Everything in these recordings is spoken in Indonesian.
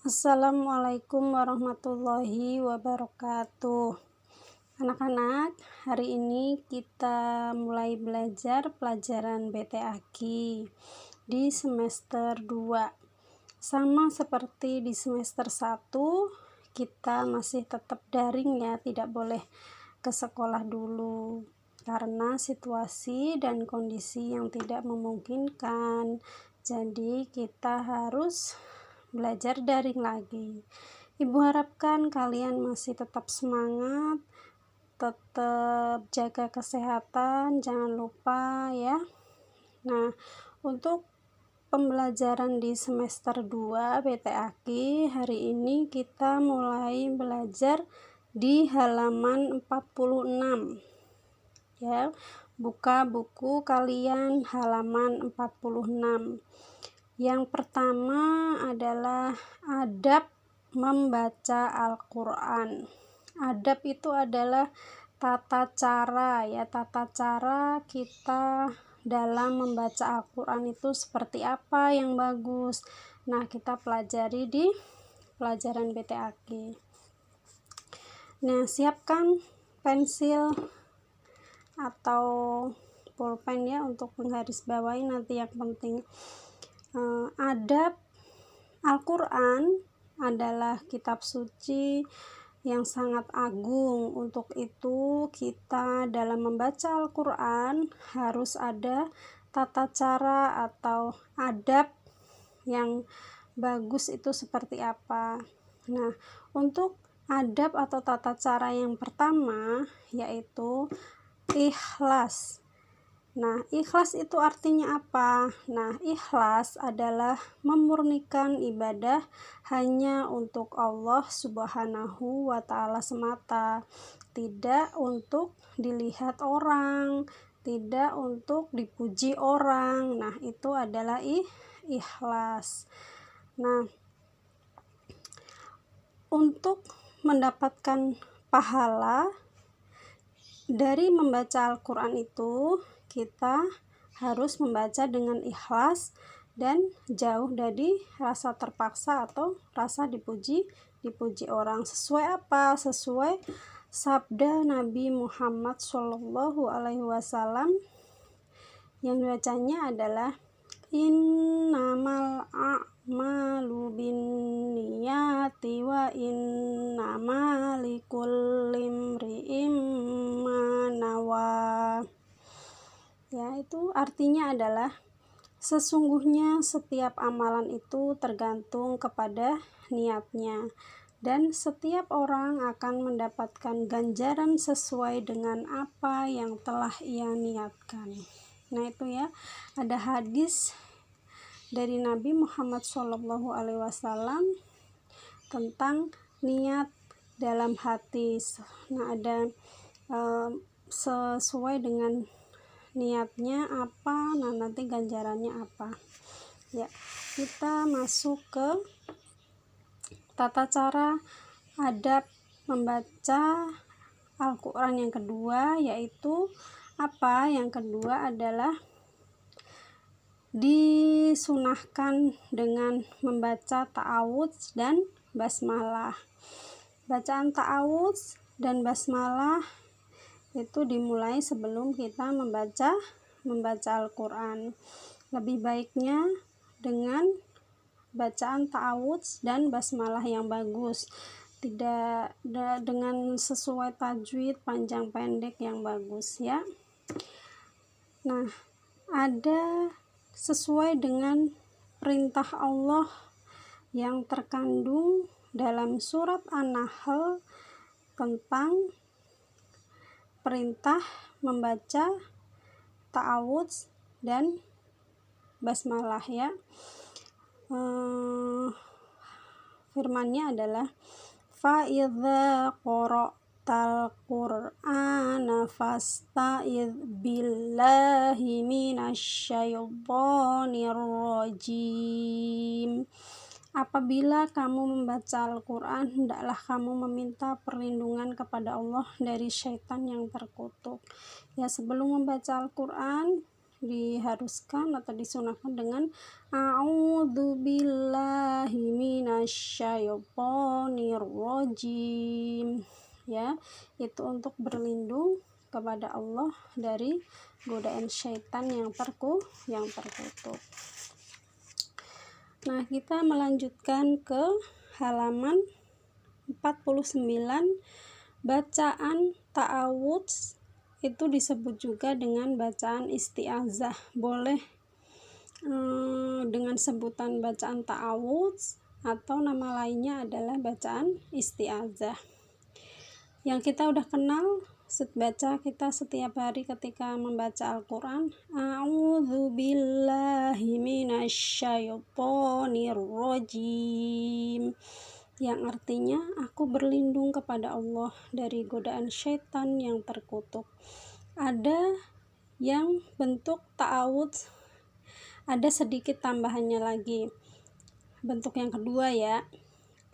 Assalamualaikum warahmatullahi wabarakatuh. Anak-anak, hari ini kita mulai belajar pelajaran BTAQ di semester 2. Sama seperti di semester 1, kita masih tetap daring ya, tidak boleh ke sekolah dulu karena situasi dan kondisi yang tidak memungkinkan. Jadi kita harus belajar daring lagi. Ibu harapkan kalian masih tetap semangat, tetap jaga kesehatan, jangan lupa ya. Nah, untuk pembelajaran di semester 2 BTAQ hari ini kita mulai belajar di halaman 46 ya. Buka buku kalian halaman 46. Yang pertama adalah adab membaca Al-Quran. Adab itu adalah tata cara ya, tata cara kita dalam membaca Al-Quran itu seperti apa yang bagus. Nah, kita pelajari di pelajaran BTAQ. Nah, siapkan pensil atau pulpen ya untuk menggarisbawahi nanti yang penting. Adab Al-Quran adalah kitab suci yang sangat agung. Untuk itu kita dalam membaca Al-Quran harus ada tata cara atau adab yang bagus itu seperti apa. Nah, untuk adab atau tata cara yang pertama yaitu ikhlas. Nah, ikhlas itu artinya apa? Nah, ikhlas adalah memurnikan ibadah hanya untuk Allah Subhanahu wa Ta'ala semata, tidak untuk dilihat orang, tidak untuk dipuji orang. Nah, itu adalah ikhlas. Nah, untuk mendapatkan pahala dari membaca Al-Quran itu kita harus membaca dengan ikhlas dan jauh dari rasa terpaksa atau rasa dipuji orang. Sesuai apa? Sesuai sabda Nabi Muhammad SAW yang bacanya adalah innamal a'malu binniyati wa innama likulli imri'in ma nawa. Ya, itu artinya adalah sesungguhnya setiap amalan itu tergantung kepada niatnya dan setiap orang akan mendapatkan ganjaran sesuai dengan apa yang telah ia niatkan. Nah, itu ya, ada hadis dari Nabi Muhammad SAW tentang niat dalam hati. Nah, ada sesuai dengan niatnya apa, nah nanti ganjarannya apa ya. Kita masuk ke tata cara adab membaca Al-Quran yang kedua, yaitu apa? Yang kedua adalah disunahkan dengan membaca ta'awudz dan basmalah. Bacaan ta'awudz dan basmalah itu dimulai sebelum kita membaca Al-Quran. Lebih baiknya dengan bacaan ta'awudz dan basmalah yang bagus, tidak dengan sesuai tajwid panjang pendek yang bagus ya. Nah, ada sesuai dengan perintah Allah yang terkandung dalam surat An-Nahl tentang perintah membaca ta'awudz dan basmalah ya. Firmannya adalah fa idza qara'tal qur'ana fasta'idz billahi minasyaitonir rajim. Apabila kamu membaca Al-Quran, hendaklah kamu meminta perlindungan kepada Allah dari syaitan yang terkutuk. Ya, sebelum membaca Al-Quran, diharuskan atau disunahkan dengan a'udzubillahi minasyaitonirrajim, ya, itu untuk berlindung kepada Allah dari godaan syaitan yang terkutuk. Nah, kita melanjutkan ke halaman 49. Bacaan ta'awudz itu disebut juga dengan bacaan isti'azah. Boleh dengan sebutan bacaan ta'awudz atau nama lainnya adalah bacaan isti'azah. Yang kita udah kenal baca kita setiap hari ketika membaca Al-Quran, a'udzubillahi minasyaitonirrajim, yang artinya aku berlindung kepada Allah dari godaan syaitan yang terkutuk. Ada yang bentuk ta'awudz, ada sedikit tambahannya lagi, bentuk yang kedua ya,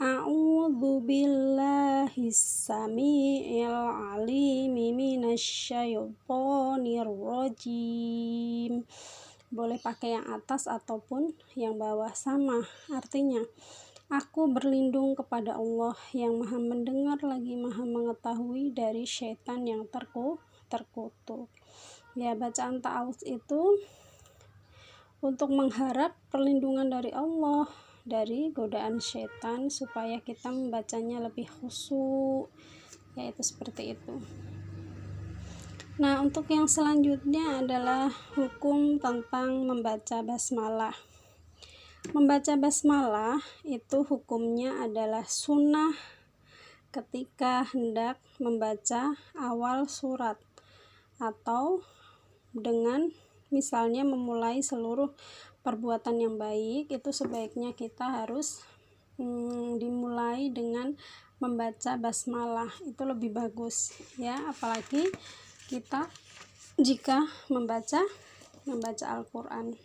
a'udzubillahis samiil alimi minasyaitonirrajim. Boleh pakai yang atas ataupun yang bawah, sama artinya. Aku berlindung kepada Allah yang maha mendengar lagi maha mengetahui dari syaitan yang terkutuk. Ya, bacaan ta'awudz itu untuk mengharap perlindungan dari Allah dari godaan syaitan supaya kita membacanya lebih khusyuk, yaitu seperti itu. Nah, untuk yang selanjutnya adalah hukum tentang membaca basmalah. Membaca basmalah itu hukumnya adalah sunnah ketika hendak membaca awal surat atau dengan misalnya memulai seluruh perbuatan yang baik, itu sebaiknya kita harus dimulai dengan membaca basmalah, itu lebih bagus ya, apalagi kita jika membaca Al-Quran.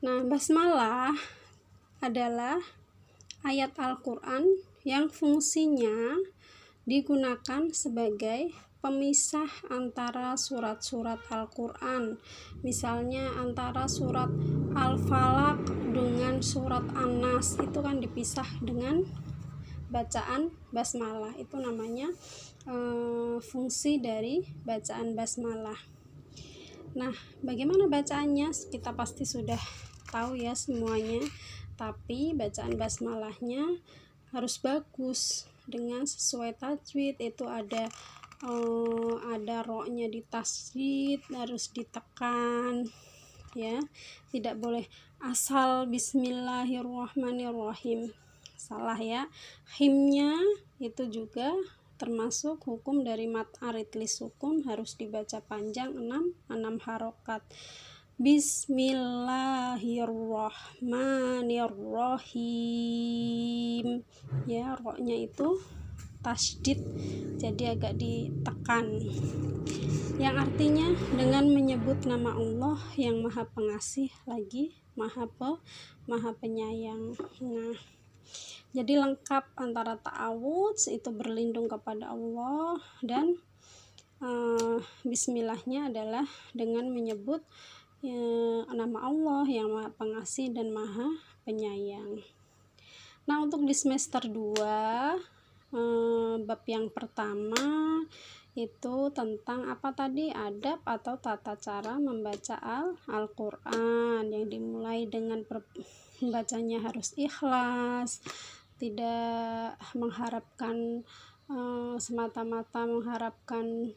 Nah, basmalah adalah ayat Al-Quran yang fungsinya digunakan sebagai pemisah antara surat-surat Al-Quran. Misalnya antara surat Al-Falaq dengan surat An-Nas, itu kan dipisah dengan bacaan basmalah. Itu namanya fungsi dari bacaan basmalah. Nah, bagaimana bacaannya? Kita pasti sudah tahu ya semuanya, tapi bacaan basmalahnya harus bagus dengan sesuai tajwid. Itu ada ro-nya ditasydid, harus ditekan ya, tidak boleh asal bismillahirrahmanirrahim, salah ya. Himnya itu juga termasuk hukum dari mat arid li sukun, harus dibaca panjang 6 harokat. Bismillahirrahmanirrahim, ya, ro-nya itu tasydid, jadi agak ditekan, yang artinya dengan menyebut nama Allah yang maha pengasih lagi maha penyayang. Nah, jadi lengkap antara ta'awudz itu berlindung kepada Allah, dan bismillahnya adalah dengan menyebut nama Allah yang maha pengasih dan maha penyayang. Nah, untuk di semester 2 bab yang pertama itu tentang apa tadi, adab atau tata cara membaca Al-Quran, yang dimulai dengan membacanya harus ikhlas, tidak mengharapkan semata-mata mengharapkan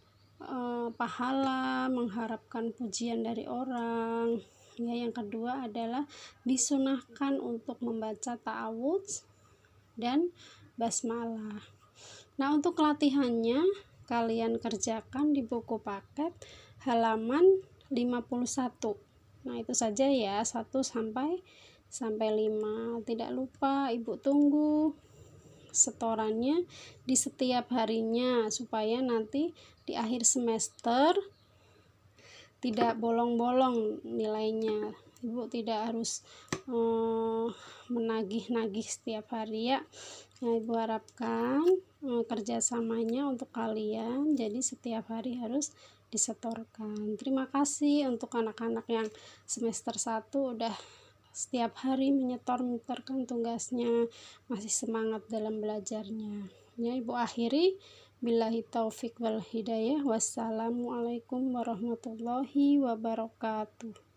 pahala, mengharapkan pujian dari orang ya. Yang kedua adalah disunahkan untuk membaca ta'awudz dan basmalah. Nah, untuk latihannya kalian kerjakan di buku paket halaman 51. Nah, itu saja ya, 1 sampai 5. Tidak lupa Ibu tunggu setorannya di setiap harinya supaya nanti di akhir semester tidak bolong-bolong nilainya. Ibu tidak harus menagih-nagih setiap hari ya. Nah, Ibu harapkan kerjasamanya untuk kalian, jadi setiap hari harus disetorkan. Terima kasih untuk anak-anak yang semester 1 udah setiap hari menyetorkan tugasnya, masih semangat dalam belajarnya. Ya, Ibu akhiri, billahi taufik wal hidayah. Wassalamualaikum warahmatullahi wabarakatuh.